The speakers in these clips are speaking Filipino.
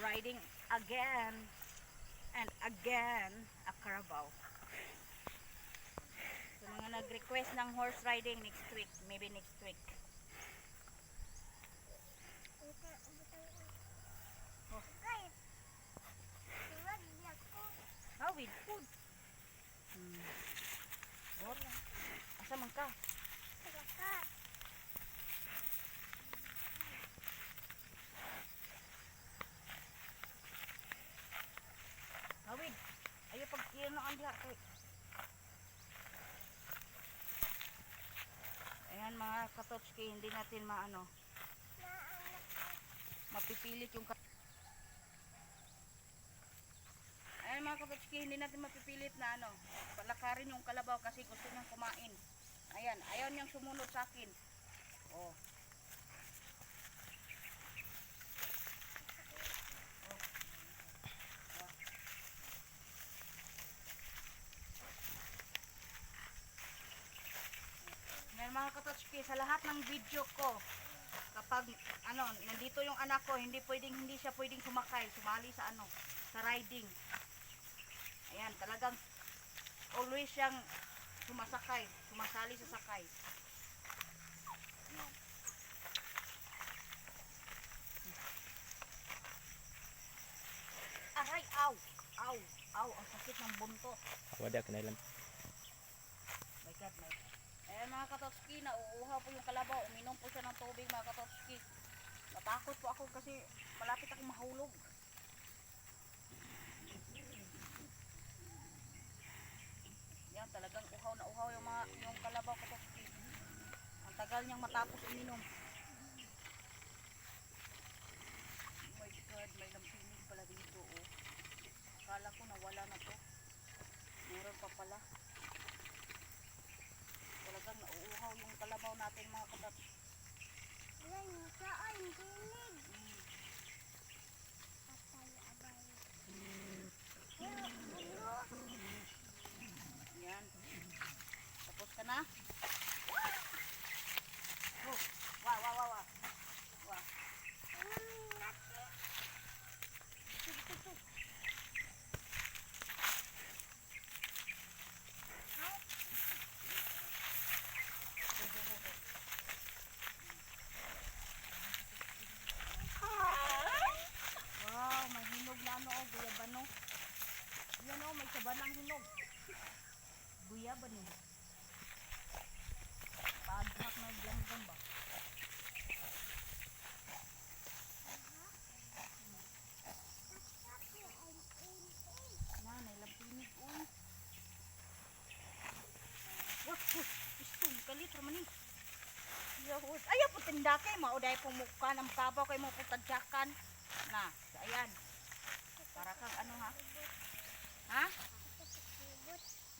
riding again and again a Carabao. So mga nag-request ng horse riding next week, maybe next week. Oh. How with food? What? Asa man ka? Hawid, ayo pag iyan ang diha kay. Ayan mga katotski, hindi natin mapipilit yung ayan mga katotski, hindi natin mapipilit na palakarin yung kalabaw kasi gusto niyang kumain. Ayan, ayaw niyang sumunod sa akin. Oh. Mga katotski, sa lahat ng video ko, kapag nandito yung anak ko, hindi siya pwedeng sumakay, sumali sa sa riding. Ayan, talagang always siyang sumasali sa sakay. Ayan. Aray, aw, ang sakit ng buntot. Wala ka na lang. My God, my God. Ayan mga katotski, nauuhaw po yung kalabaw. Uminom po siya ng tubig mga katotski. Natakot po ako kasi malapit akong mahulog. Yan, talagang uhaw na uhaw yung kalabaw katotski. Ang tagal niyang matapos uminom. Oh my God, may lampinig pala dito. Oh. Akala ko nawala na to. Meron pa pala. Talagang nauuhaw yung kalabaw natin mga kadat. Yan, saan dinig. Patay abay. Yan. Tapos ka na? Oh, wow. Ano natin? Ito. Wow, may hinog na guyabano. Yan may sabanang hinog. Guyaban eh. Paagsak na gyan ba? Nanay, lampinig uy. Wah, istong kalit ramani. Yahud. Ayaw po tindakay, mauday po mukha ng kabaw kay mo po tadyakan. Na, ayan. Para kang ha? Ha?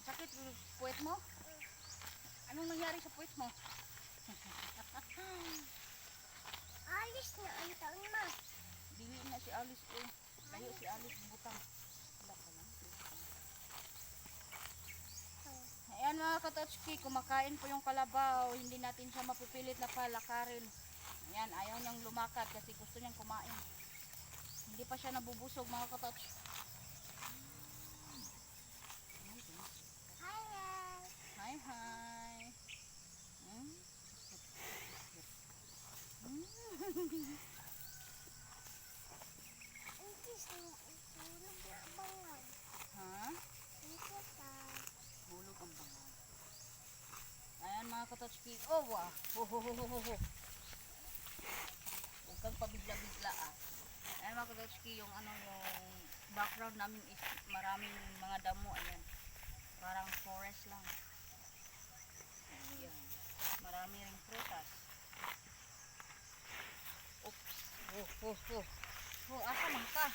Sakit puwet mo? Anong nangyari sa puwet mo? Alis na ang taon mo. Dili na si Alice eh. Layo si Alice butang. Wala ka na. Ayan mga katotski, kumakain po yung kalabaw. Hindi natin siya mapipilit na palakarin. Ayan, ayaw niyang lumakad kasi gusto niyang kumain. Hindi pa siya nabubusog mga katotski. Hi. Hi. Ingkis na itulog na bangan. Ha? Ingkis na. Hulog ang bangan. Ayan mga katotski. Oh, wow. Ho. Huwag kang pabigla-bigla ah. Ayan mga katotski, yung yung background namin is maraming mga damo. Ayan. Parang forest lang. Ayan. Marami ring prutas. Oops. Asa man ka?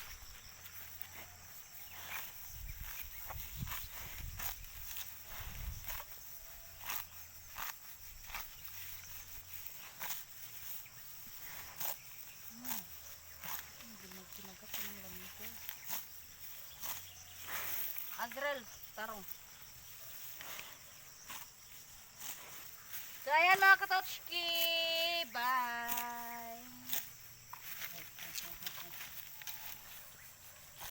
Ginagat ko ng lamig ko. Agrel, tarong. So ayan mga katotski,